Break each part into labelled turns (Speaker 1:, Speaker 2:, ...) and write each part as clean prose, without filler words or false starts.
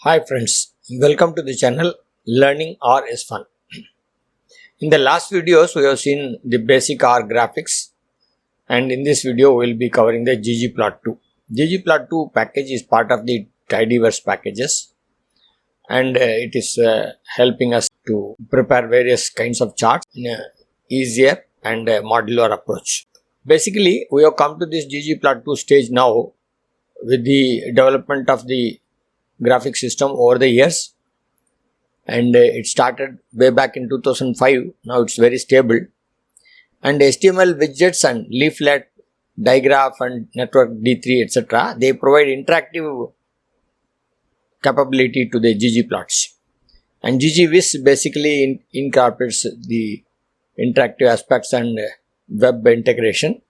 Speaker 1: Hi friends, welcome to the channel Learning R is Fun. In the last videos we have seen the basic R graphics, and in this video we will be covering the ggplot2. ggplot2 package is part of the Tidyverse packages, and it is helping us to prepare various kinds of charts in a easier and modular approach. Basically we have come to this ggplot2 stage now with the development of the graphic system over the years, and it started way back in 2005. Now it's very stable, and HTML widgets and leaflet, digraph and network D3 etc. they provide interactive capability to the ggplots, and ggvis basically incorporates the interactive aspects and web integration,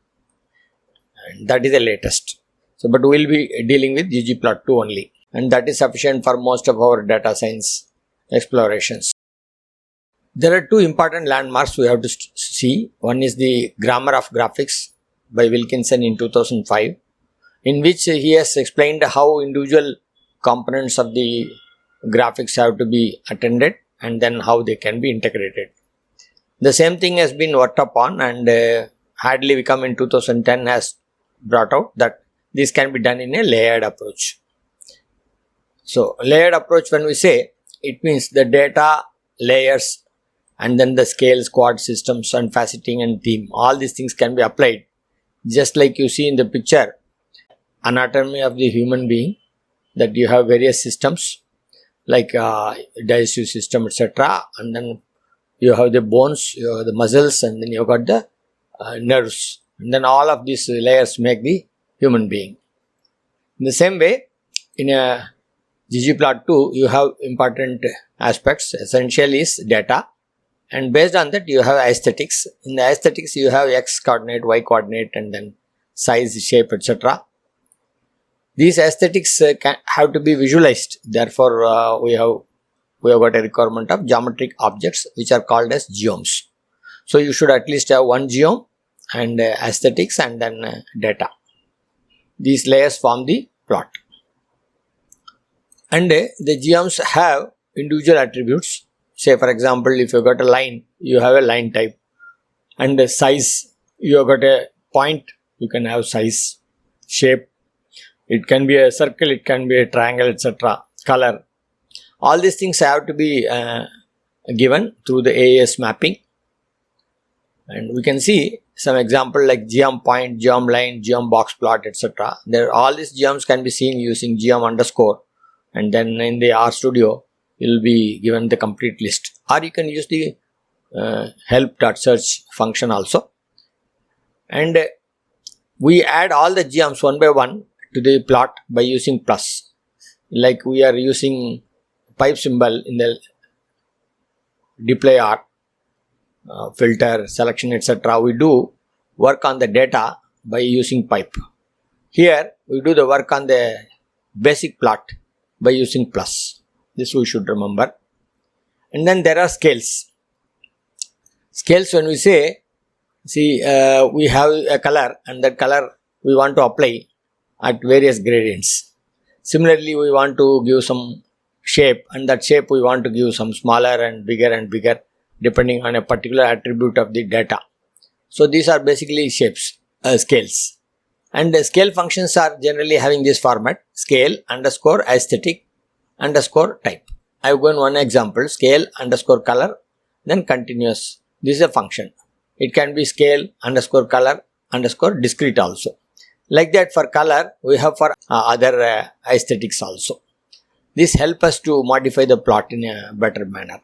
Speaker 1: and that is the latest. So but we will be dealing with ggplot2 only, and that is sufficient for most of our data science explorations. There are two important landmarks we have to see. One is the Grammar of Graphics by Wilkinson in 2005, in which he has explained how individual components of the graphics have to be attended and then how they can be integrated. The same thing has been worked upon, and Hadley Wickham in 2010 has brought out that this can be done in a layered approach. So layered approach, when we say, it means the data layers and then the scales, quad systems and faceting and theme, all these things can be applied just like you see in the picture anatomy of the human being, that you have various systems like digestive system etc., and then you have the bones, you have the muscles, and then you have got the nerves, and then all of these layers make the human being. In the same way, in a ggplot2 you have important aspects. Essential is data, and based on that you have aesthetics. In the aesthetics you have x coordinate, y coordinate, and then size, shape etc. These aesthetics have to be visualized. Therefore we have got a requirement of geometric objects which are called as geomes. So you should at least have one geome and aesthetics and then data. These layers form the plot, and the geomes have individual attributes. Say for example, if you got a line, you have a line type, and the size, you have got a point, you can have size. Shape, it can be a circle, it can be a triangle etc. Color, all these things have to be given through the AES mapping, and we can see some example like geom point, geom line, geom box plot etc. There, all these geoms can be seen using geom underscore, and then in the RStudio you will be given the complete list, or you can use the help.search function also. And we add all the geoms one by one to the plot by using plus, like we are using pipe symbol in the deploy R, filter, selection etc. We do work on the data by using pipe. Here we do the work on the basic plot by using plus. This we should remember. And then there are scales. Scales, when we say, see we have a color, and that color we want to apply at various gradients. Similarly we want to give some shape, and that shape we want to give some smaller and bigger depending on a particular attribute of the data. So these are basically shapes, scales, and the scale functions are generally having this format: scale underscore aesthetic underscore type. I have given one example: scale underscore color, then continuous. This is a function. It can be scale underscore color underscore discrete also. Like that for color we have for other aesthetics also. This helps us to modify the plot in a better manner.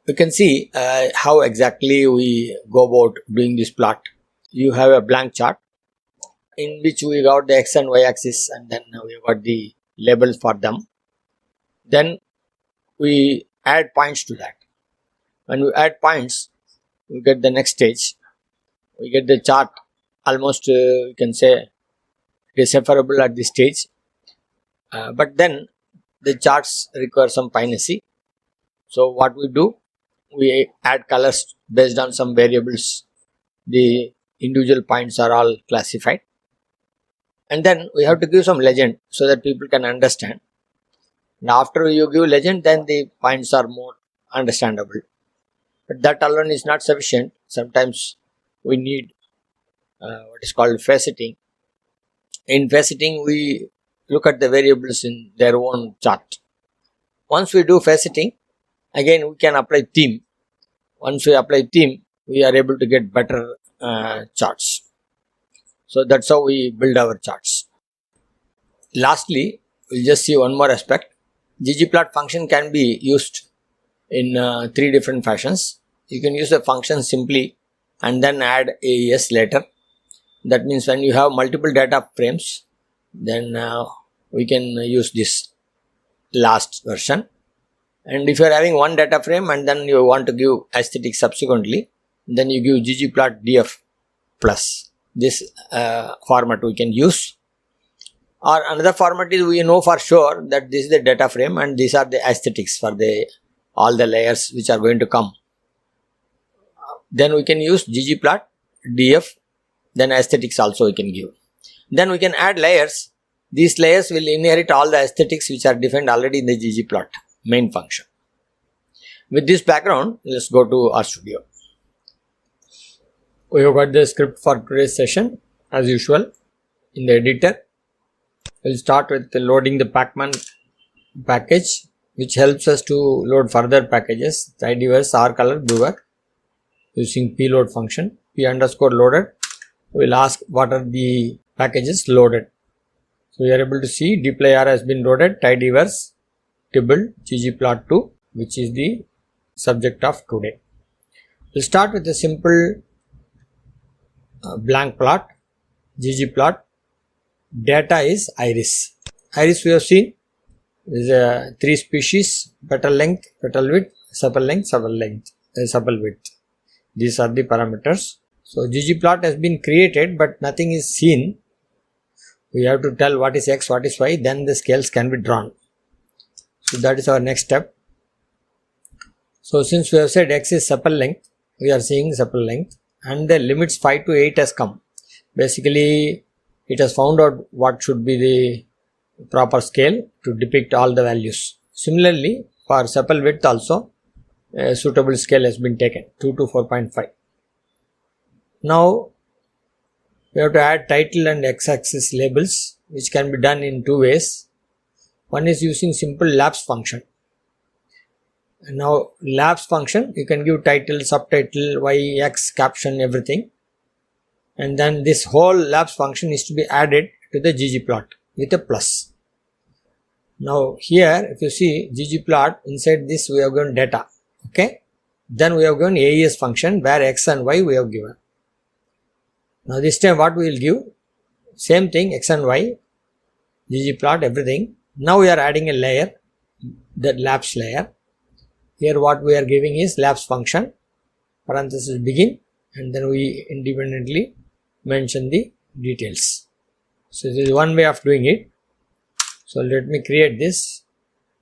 Speaker 1: You can see how exactly we go about doing this plot. You have a blank chart in which we got the x and y axis, and then we got the labels for them. Then we add points to that. When we add points, we get the next stage. We get the chart almost you can say decipherable at this stage, but then the charts require some fineness. So what we do, we add colors based on some variables. The individual points are all classified, And then we have to give some legend so that people can understand. And after you give legend, then the points are more understandable. But that alone is not sufficient. Sometimes we need what is called faceting. In faceting, we look at the variables in their own chart. Once we do faceting, again we can apply theme. Once we apply theme, we are able to get better charts. So that's how we build our charts. Lastly, we'll just see one more aspect. ggplot function can be used in 3 different fashions. You can use the function simply and then add AES later. That means when you have multiple data frames, then we can use this last version. And if you are having one data frame and then you want to give aesthetic subsequently, then you give ggplot df plus. This format we can use. Or another format is we know for sure that this is the data frame and these are the aesthetics for all the layers which are going to come. Then we can use ggplot df, then aesthetics also we can give. Then we can add layers. These layers will inherit all the aesthetics which are defined already in the ggplot main function. With this background, let's go to RStudio. We have got the script for today's session as usual in the editor. We'll start with loading the Pacman package, which helps us to load further packages, tidyverse, rcolor, brewer, using pload function. P underscore loaded. We'll ask what are the packages loaded. So we are able to see dplyr has been loaded, tidyverse, tibble, ggplot2, which is the subject of today. We'll start with a simple blank plot, ggplot. Data is iris. Iris we have seen is 3 species: petal length, petal width, sepal length, sepal width. These are the parameters. So ggplot has been created, but nothing is seen. We have to tell what is x, what is y, then the scales can be drawn. So that is our next step. So since we have said x is sepal length, we are seeing sepal length, and the limits 5 to 8 has come. Basically, it has found out what should be the proper scale to depict all the values. Similarly, for sepal width also, a suitable scale has been taken, 2 to 4.5. Now, we have to add title and x-axis labels, which can be done in 2 ways. One is using simple labs function. And now, labs function, you can give title, subtitle, y, x, caption, everything. And then this whole labs function is to be added to the ggplot with a plus. Now here, if you see ggplot, inside this we have given data. Okay. Then we have given AES function where x and y we have given. Now this time what we will give? Same thing, x and y, ggplot, everything. Now we are adding a layer, the labs layer. Here what we are giving is labs function, parenthesis begin, and then we independently mention the details. So this is one way of doing it. So let me create this.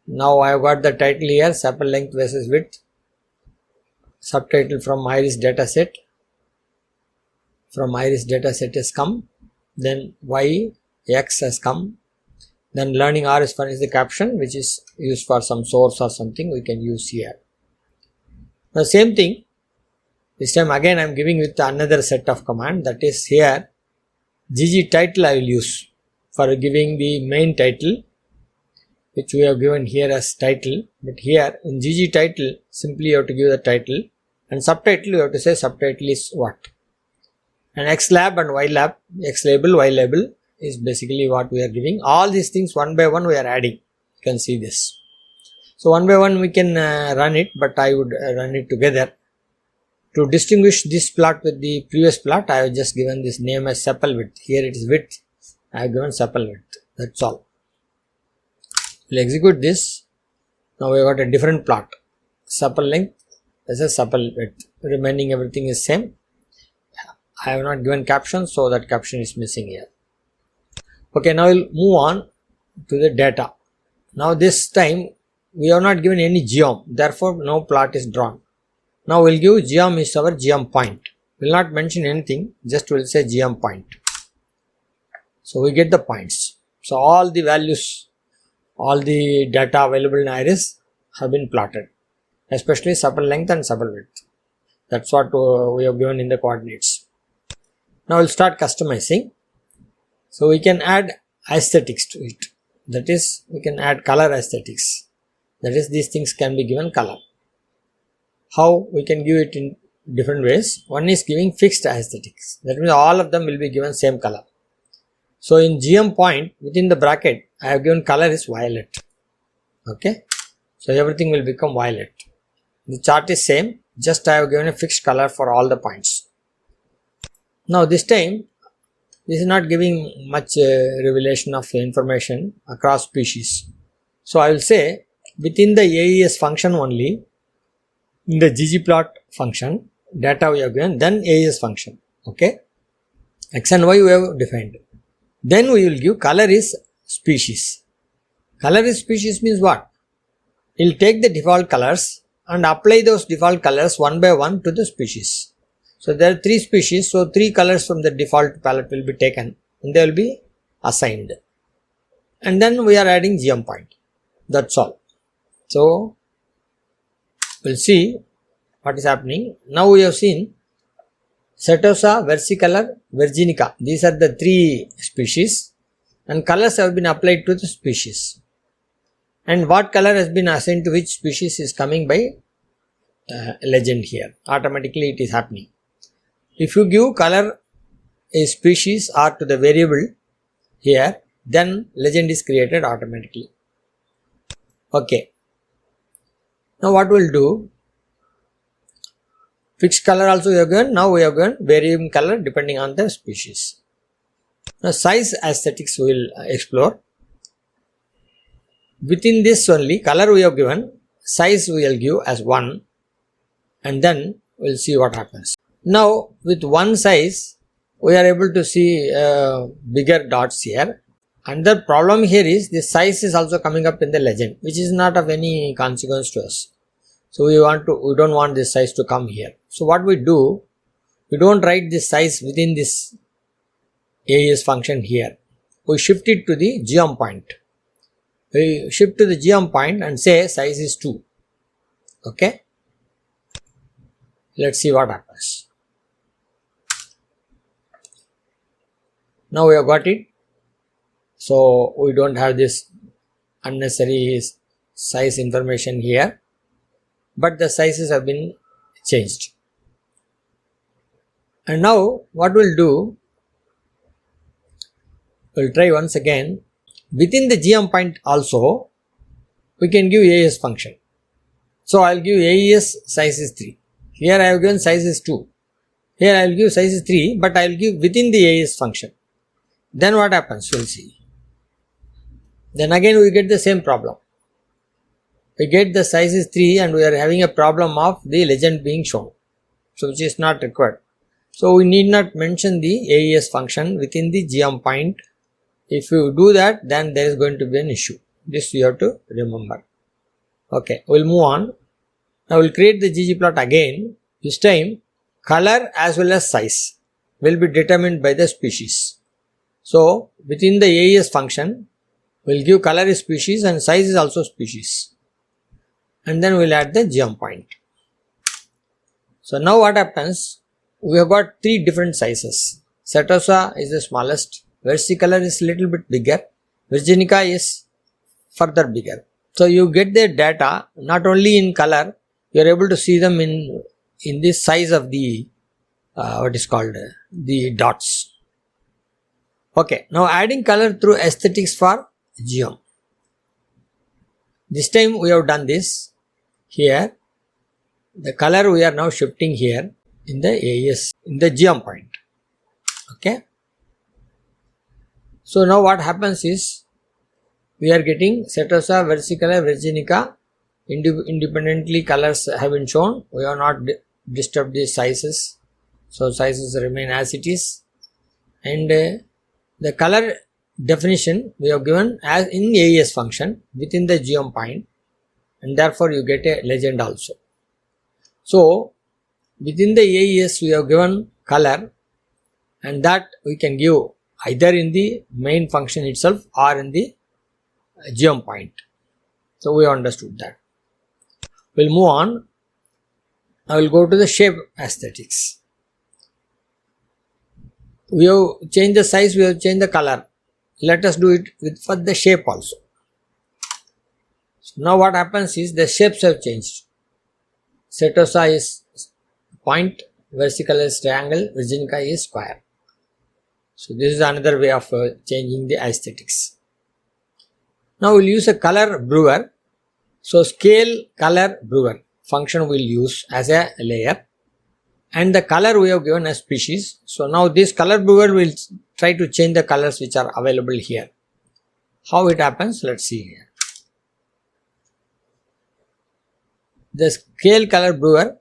Speaker 1: Now I have got the title here, sepal length versus width, subtitle from iris dataset. From iris dataset has come, then y, x has come, then learning R is furnished the caption, which is used for some source or something we can use here. Now same thing, this time again I am giving with another set of command, that is here gg title I will use for giving the main title, which we have given here as title, but here in gg title simply you have to give the title, and subtitle you have to say subtitle is what. And x lab and y lab, x label, y label is basically what we are giving. All these things one by one we are adding. You can see this. So one by one we can run it, but I would run it together. To distinguish this plot with the previous plot, I have just given this name as sepal width. Here it is width, I have given sepal width. That's all. We'll execute this. Now we have got a different plot. Sepal length versus sepal width. Remaining everything is same. I have not given caption, so that caption is missing here. Okay, now we'll move on to the data. Now this time we have not given any geom, therefore no plot is drawn. Now we'll give geom is our geom point. We'll not mention anything, just we'll say geom point. So we get the points. So all the values, all the data available in iris have been plotted, especially supple length and supple width. That's what we have given in the coordinates. Now we'll start customizing. So we can add aesthetics to it. That is, we can add color aesthetics. That is, these things can be given color. How we can give it in different ways? One is giving fixed aesthetics. That means all of them will be given same color. So in GM point, within the bracket, I have given color is violet. Okay. So everything will become violet. The chart is same, just I have given a fixed color for all the points. Now this time, this is not giving much revelation of information across species. So I will say within the AES function only, in the ggplot function, data we have given, then AES function. Okay. X and Y we have defined. Then we will give color is species. Color is species means what? We will take the default colors and apply those default colors one by one to the species. So there are 3 species, so 3 colors from the default palette will be taken and they will be assigned. And then we are adding GM point. That's all. So we'll see what is happening. Now we have seen Setosa, versicolor, virginica. These are the 3 species and colors have been applied to the species. And what color has been assigned to which species is coming by legend here. Automatically it is happening. If you give color a species or to the variable here, then legend is created automatically. Okay. Now what we'll do? Fixed color also we have given. Now we have given varying color depending on the species. Now size aesthetics we will explore. Within this only color we have given, size we will give as 1 and then we will see what happens. Now with one size we are able to see bigger dots here. Another problem here is the size is also coming up in the legend, which is not of any consequence to us. So we don't want this size to come here. So what we do, we don't write this size within this AES function here. We shift it to the GM point. We shift to the GM point and say size is 2. Okay. Let's see what happens. Now we have got it. So we don't have this unnecessary size information here, but the sizes have been changed. And now what we'll do, we'll try once again. Within the GM point also, we can give AES function. So I'll give AES size is 3. Here I have given size is 2. Here I will give size is 3, but I will give within the AES function. Then what happens? We'll see. Then again we get the same problem. We get the size is 3 and we are having a problem of the legend being shown. So which is not required. So we need not mention the AES function within the GM point. If you do that, then there is going to be an issue. This you have to remember. Okay, we'll move on. Now we'll create the ggplot again. This time color as well as size will be determined by the species. So within the AES function, we'll give color is species and size is also species. And then we'll add the GM point. So now what happens? We have got 3 different sizes. Setosa is the smallest. Versicolor is little bit bigger. Virginica is further bigger. So you get the data not only in color, you are able to see them in this size of the what is called the dots. Okay, now adding color through aesthetics for GM. This time we have done this. Here the color we are now shifting here in the AES, in the GM point. Okay. So now what happens is we are getting Setosa, versicolor, virginica. Independently colors have been shown. We have not disturbed these sizes. So sizes remain as it is. And the color definition we have given as in AES function within the GM point, and therefore you get a legend also. So within the AES we have given color, and that we can give either in the main function itself or in the geom point. So we understood that. We'll move on. I will go to the shape aesthetics. We have changed the size, we have changed the color. Let us do it for the shape also. So now what happens is the shapes have changed. Setosa is point, versicolor is triangle, virginica is square. So this is another way of changing the aesthetics. Now we'll use a color brewer. So scale color brewer function we'll use as a layer, and the color we have given as species. So now this color brewer will try to change the colors which are available here. How it happens? Let's see here. The scale color brewer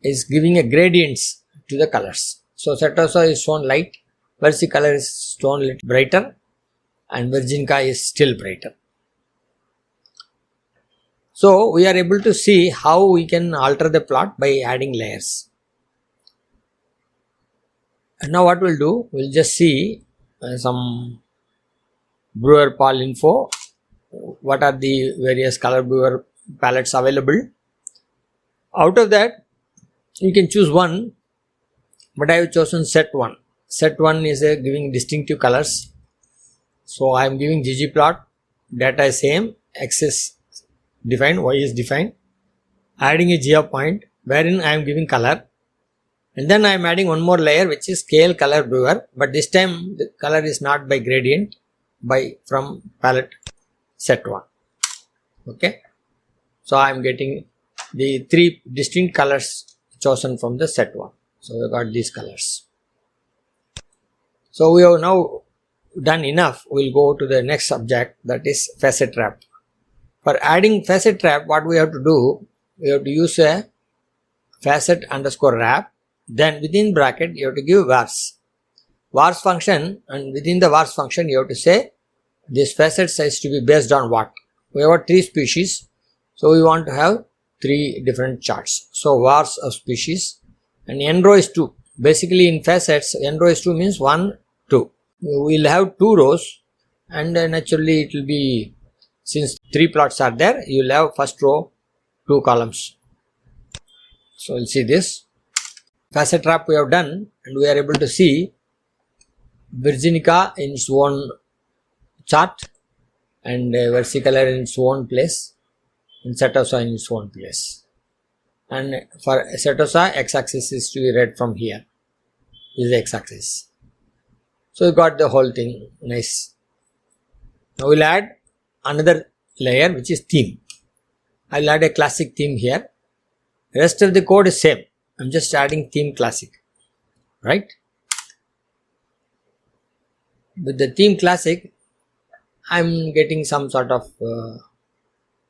Speaker 1: is giving a gradients to the colors. So Setosa is shown light, versicolor is shown little brighter, and virginica is still brighter. So we are able to see how we can alter the plot by adding layers. And now what we'll do, we'll just see some brewer pal info. What are the various color brewer palettes available? Out of that, you can choose one, but I have chosen set 1. Set 1 is giving distinctive colors. So I am giving ggplot, data is same, x is defined, y is defined, adding a geo point wherein I am giving color, and then I am adding one more layer which is scale color brewer, but this time the color is not by gradient, by from palette set 1. Okay, so I am getting the 3 distinct colors chosen from the set 1. So we got these colors. So we have now done enough. We will go to the next subject, that is facet wrap. For adding facet wrap, what we have to do, we have to use a facet underscore wrap, then within bracket you have to give vars. Vars function, and within the vars function you have to say this facet size to be based on what. We have 3 species, so we want to have 3 different charts. So vars of species, and n row is 2. Basically in facets, n row is 2 means 1, 2. We will have 2 rows, and naturally it will be, since 3 plots are there, you will have first row 2 columns. So we'll see this. Facet wrap we have done, and we are able to see virginica in its own chart, and versicolor in its own place, and Setosa in its own place. And for Setosa, x-axis is to be read from here. This is the x-axis. So you got the whole thing nice. Now we'll add another layer which is theme. I'll add a classic theme here. Rest of the code is same. I'm just adding theme classic, right? With the theme classic, I'm getting some sort of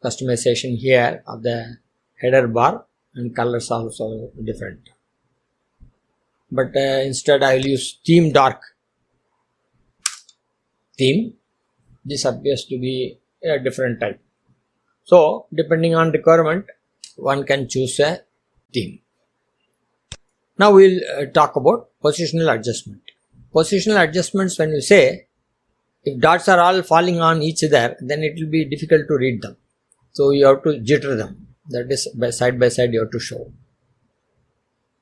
Speaker 1: customization here of the header bar, and colors are also different. But instead I will use theme dark theme. This appears to be a different type. So depending on requirement, one can choose a theme. Now we will talk about positional adjustment. Positional adjustments, when you say, if dots are all falling on each other, then it will be difficult to read them. So you have to jitter them. That is, by side you have to show.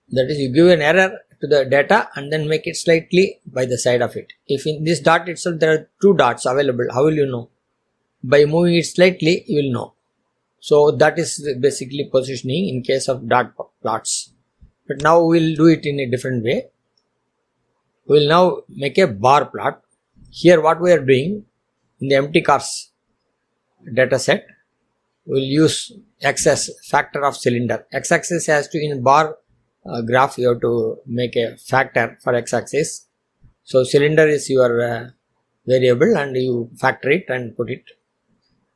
Speaker 1: That is, you give an error to the data and then make it slightly by the side of it. If in this dot itself there are 2 dots available, how will you know? By moving it slightly, you will know. So that is basically positioning in case of dot plots. But now we will do it in a different way. We will now make a bar plot. Here what we are doing, in the empty cars data set, we will use x as factor of cylinder. X-axis has to, in bar graph you have to make a factor for x-axis. So cylinder is your variable, and you factor it and put it.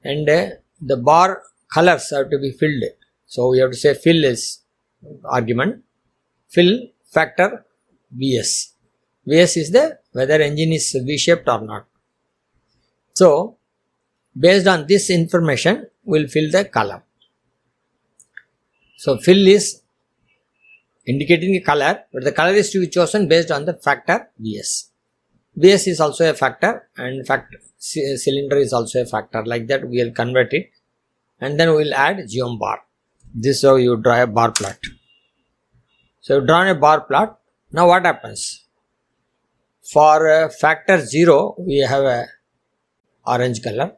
Speaker 1: And the bar colors have to be filled. So we have to say fill is argument. Fill factor Vs. Vs is the whether engine is V-shaped or not. So based on this information, we will fill the column. So fill is indicating the color, but the color is to be chosen based on the factor Vs. base is also a factor, and cylinder is also a factor. Like that we will convert it, and then we will add geom bar. This is how you draw a bar plot. So you drawn a bar plot. Now what happens? For factor 0 we have a orange color.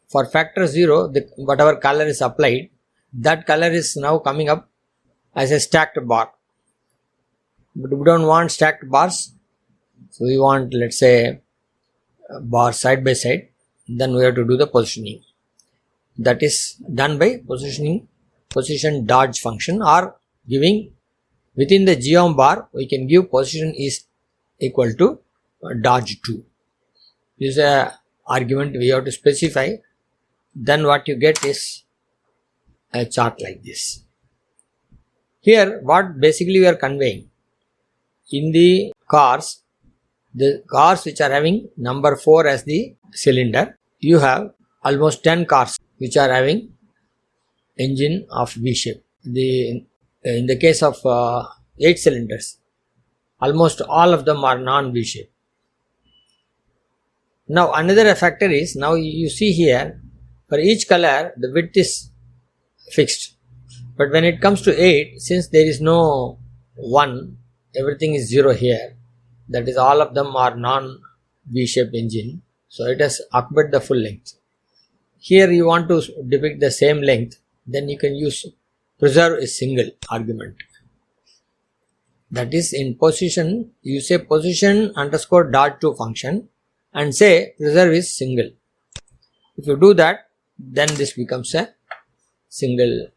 Speaker 1: For factor 0, whatever color is applied, that color is now coming up as a stacked bar. But we don't want stacked bars, so we want, let's say, a bar side by side. Then we have to do the positioning. That is done by position dodge function, or giving within the geom bar we can give position is equal to dodge 2. This is a argument we have to specify. Then what you get is a chart like this. Here what basically we are conveying, in the cars which are having number 4 as the cylinder, you have almost 10 cars which are having engine of V shape. In the case of 8 cylinders, almost all of them are non-V shape. Now another factor is, now you see here, for each color the width is fixed, but when it comes to 8, since there is no 1, everything is 0 here, that is all of them are non-V shape engine, so it has occupied the full length. Here you want to depict the same length, then you can use preserve is single argument. That is, in position you say position underscore dot to function and say preserve is single. If you do that, then this becomes a single,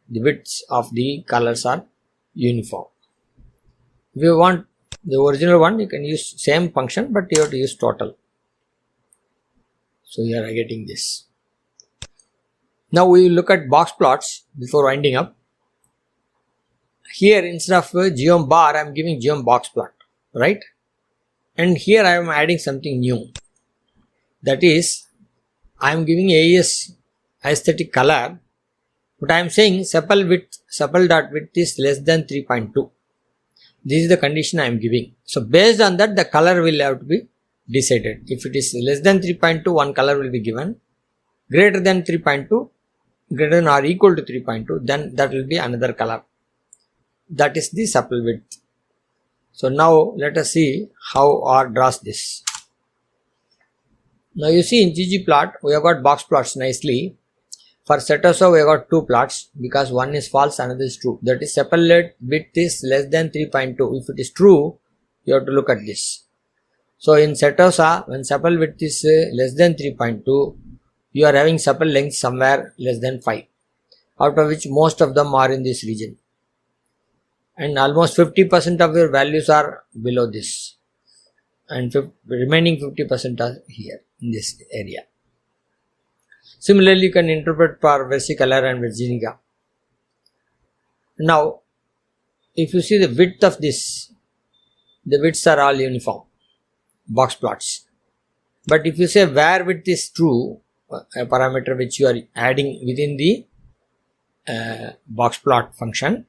Speaker 1: the widths of the colors are uniform. If you want the original one, you can use same function, but you have to use total. So here I am getting this. Now we will look at box plots before winding up. Here instead of geom bar I am giving geom box plot, right? And here I am adding something new. That is, I am giving AES aesthetic color, but I am saying sepal dot width is less than 3.2. This is the condition I am giving. So based on that, the color will have to be decided. If it is less than 3.2, one color will be given. Greater than 3.2, greater than or equal to 3.2, then that will be another color. That is the sepal width. So now let us see how R draws this. Now you see in ggplot we have got box plots nicely. For Setosa we have got 2 plots because one is false, another is true. That is sepal width is less than 3.2. If it is true, you have to look at this. So in Setosa, when sepal width is less than 3.2, you are having sepal length somewhere less than 5, out of which most of them are in this region. And almost 50% of your values are below this, and remaining 50% are here in this area. Similarly, you can interpret for versicolor and virginica. Now, if you see the width of this, the widths are all uniform, box plots. But if you say where width is true, a parameter which you are adding within the box plot function,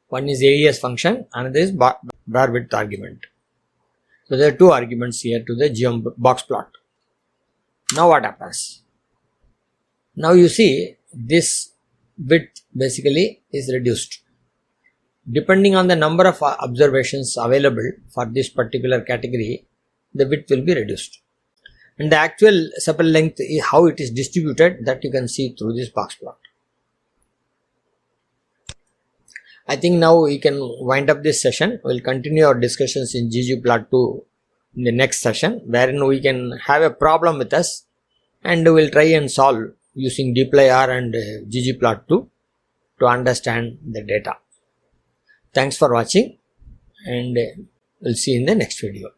Speaker 1: one is AES function, another is where width argument. So there are 2 arguments here to the geom box plot. Now what happens? Now you see this width basically is reduced. Depending on the number of observations available for this particular category, the width will be reduced. And the actual sepal length, how it is distributed, that you can see through this box plot. I think now we can wind up this session. We will continue our discussions in ggplot2 in the next session, wherein we can have a problem with us and we will try and solve using dplyr and ggplot2 to understand the data. Thanks for watching, and we'll see you in the next video.